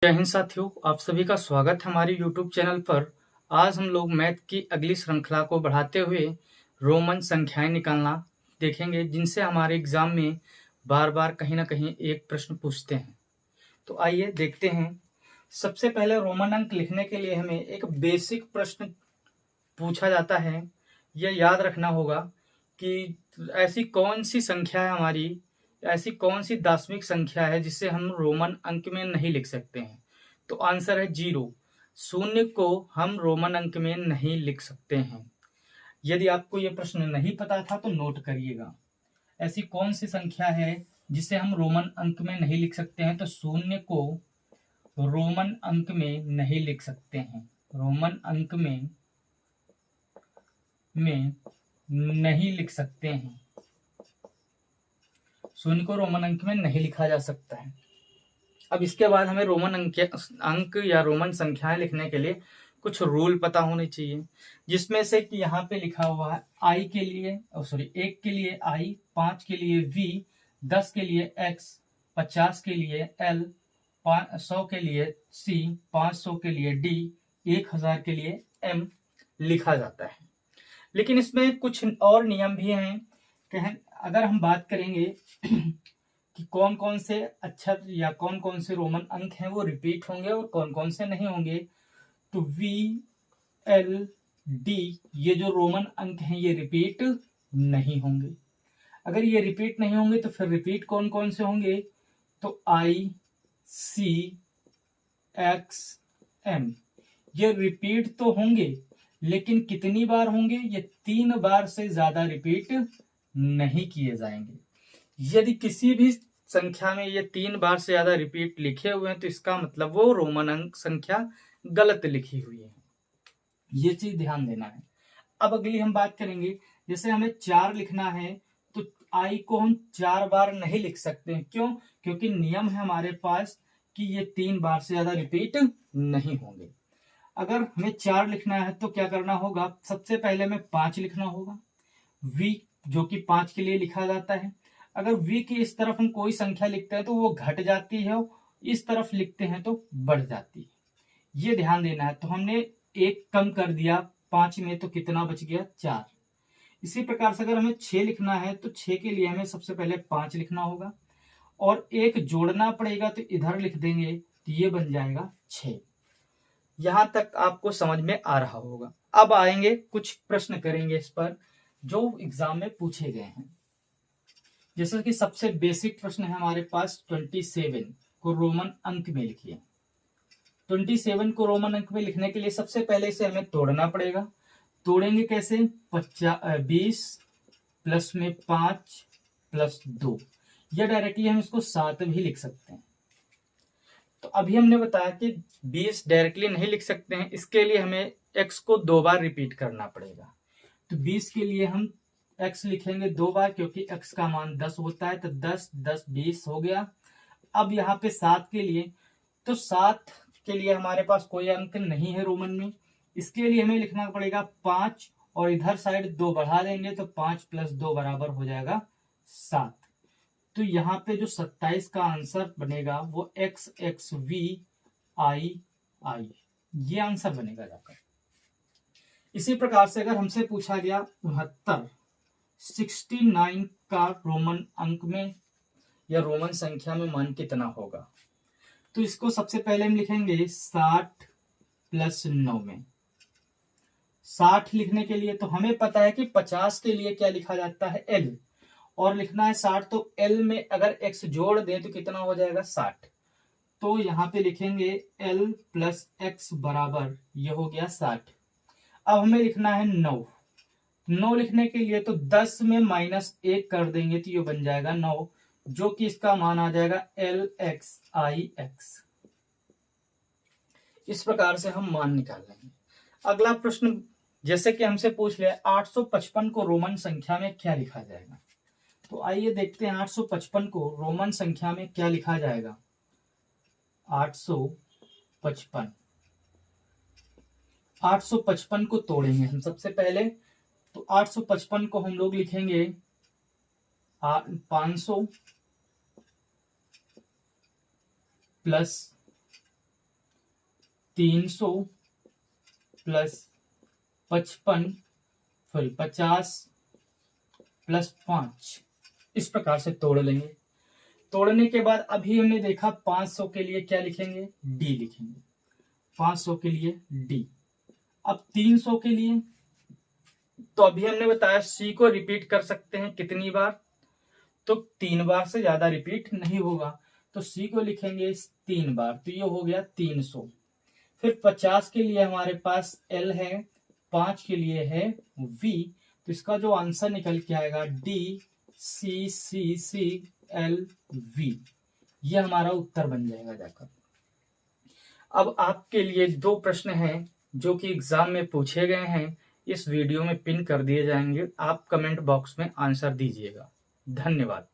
जय हिंद साथियों, आप सभी का स्वागत है हमारे YouTube चैनल पर। आज हम लोग मैथ की अगली श्रृंखला को बढ़ाते हुए रोमन संख्याएं निकालना देखेंगे, जिनसे हमारे एग्जाम में बार बार कहीं ना कहीं एक प्रश्न पूछते हैं। तो आइए देखते हैं। सबसे पहले रोमन अंक लिखने के लिए हमें एक बेसिक प्रश्न पूछा जाता है। यह याद रखना होगा कि ऐसी कौन सी संख्या है हमारी, ऐसी कौन सी दशमिक संख्या है जिसे हम रोमन अंक में नहीं लिख सकते हैं। तो आंसर है 0। शून्य को हम रोमन अंक में नहीं लिख सकते हैं। यदि आपको यह प्रश्न नहीं पता था तो नोट करिएगा। ऐसी कौन सी संख्या है जिसे हम रोमन अंक में नहीं लिख सकते हैं। तो शून्य को रोमन अंक में नहीं लिख सकते हैं। रोमन अंक में नहीं लिख सकते हैं। शून्य को रोमन अंक में नहीं लिखा जा सकता है। अब इसके बाद हमें रोमन अंक या रोमन संख्याएं लिखने के लिए कुछ रूल पता होने चाहिए, जिसमें से कि यहाँ पे लिखा हुआ है आई के लिए 1 के लिए आई, 5 के लिए वी, 10 के लिए एक्स, 50 के लिए एल, 100 के लिए सी, 500 के लिए डी, 1000 के लिए एम लिखा जाता है। लेकिन इसमें कुछ और नियम भी हैं। अगर हम बात करेंगे कि कौन कौन से अक्षर या कौन कौन से रोमन अंक हैं वो रिपीट होंगे और कौन कौन से नहीं होंगे, तो वी, एल, डी ये जो रोमन अंक हैं ये रिपीट नहीं होंगे। अगर ये रिपीट नहीं होंगे तो फिर रिपीट कौन कौन से होंगे, तो आई, सी, एक्स, एम ये रिपीट तो होंगे, लेकिन कितनी बार होंगे, ये 3 बार से ज्यादा रिपीट नहीं किए जाएंगे। यदि किसी भी संख्या में ये 3 बार से ज्यादा रिपीट लिखे हुए हैं तो इसका मतलब वो रोमन अंक संख्या गलत लिखी हुई है। ये चीज ध्यान देना है। अब अगली हम बात करेंगे, जैसे हमें 4 लिखना है तो आई को हम 4 बार नहीं लिख सकते हैं। क्यों? क्योंकि नियम है हमारे पास कि ये 3 बार से ज्यादा रिपीट नहीं होंगे। अगर हमें 4 लिखना है तो क्या करना होगा, सबसे पहले हमें 5 लिखना होगा। v जो कि 5 के लिए लिखा जाता है। अगर v की इस तरफ हम कोई संख्या लिखते हैं तो वो घट जाती है, इस तरफ लिखते हैं तो बढ़ जाती है। ये ध्यान देना है। तो हमने 1 कम कर दिया 5 में, तो कितना बच गया, 4। इसी प्रकार से अगर हमें 6 लिखना है तो 6 के लिए हमें सबसे पहले 5 लिखना होगा और 1 जोड़ना पड़ेगा, तो इधर लिख देंगे तो ये बन जाएगा 6। यहां तक आपको समझ में आ रहा होगा। अब आएंगे कुछ प्रश्न करेंगे इस पर जो एग्जाम में पूछे गए हैं। जैसे कि सबसे बेसिक प्रश्न है हमारे पास 27 को रोमन अंक में लिखिए। 27 को रोमन अंक में लिखने के लिए सबसे पहले इसे हमें तोड़ना पड़ेगा। तोड़ेंगे कैसे, 20 प्लस में 5 प्लस 2, या डायरेक्टली हम इसको 7 भी लिख सकते हैं। तो अभी हमने बताया कि 20 डायरेक्टली नहीं लिख सकते हैं, इसके लिए हमें x को 2 बार रिपीट करना पड़ेगा। तो 20 के लिए हम x लिखेंगे 2 बार, क्योंकि x का मान 10 होता है। तो 10 10 20 हो गया। अब यहाँ पे 7 के लिए, तो 7 के लिए हमारे पास कोई अंक नहीं है रोमन में, इसके लिए हमें लिखना पड़ेगा 5 और इधर साइड 2 बढ़ा देंगे, तो 5 प्लस 2 बराबर हो जाएगा 7। तो यहाँ पे जो 27 का आंसर बनेगा वो एक्स एक्स वी आई आई, ये आंसर बनेगा जाकर। इसी प्रकार से अगर हमसे पूछा गया 69 का रोमन अंक में या रोमन संख्या में मान कितना होगा, तो इसको सबसे पहले हम लिखेंगे 60 प्लस 9 में। 60 लिखने के लिए तो हमें पता है कि 50 के लिए क्या लिखा जाता है, एल, और लिखना है 60, तो एल में अगर x जोड़ दें तो कितना हो जाएगा, 60। तो यहाँ पे लिखेंगे l प्लस एक्स बराबर, ये हो गया 60। अब हमें लिखना है 9। 9 लिखने के लिए तो 10 में -1 कर देंगे तो ये बन जाएगा 9, जो कि इसका मान आ जाएगा LXIX। इस प्रकार से हम मान निकाल लेंगे। अगला प्रश्न, जैसे कि हमसे पूछ लिया 855 को रोमन संख्या में क्या लिखा जाएगा, तो आइए देखते हैं 855 को रोमन संख्या में क्या लिखा जाएगा। 855 को तोड़ेंगे हम सबसे पहले। तो 855 को हम लोग लिखेंगे 500 प्लस 300 प्लस 50 प्लस 5 इस प्रकार से तोड़ लेंगे। तोड़ने के बाद अभी हमने देखा 500 के लिए क्या लिखेंगे, डी लिखेंगे, 500 के लिए डी। अब 300 के लिए तो अभी हमने बताया सी को रिपीट कर सकते हैं कितनी बार, तो 3 बार से ज्यादा रिपीट नहीं होगा, तो सी को लिखेंगे 3 बार, तो ये हो गया 300। फिर 50 के लिए हमारे पास एल है, 5 के लिए है वी, तो इसका जो आंसर निकल के आएगा डी सी सी सी एल वी, ये हमारा उत्तर बन जाएगा जाकर। अब आपके लिए 2 प्रश्न हैं जो कि एग्जाम में पूछे गए हैं, इस वीडियो में पिन कर दिए जाएंगे, आप कमेंट बॉक्स में आंसर दीजिएगा। धन्यवाद।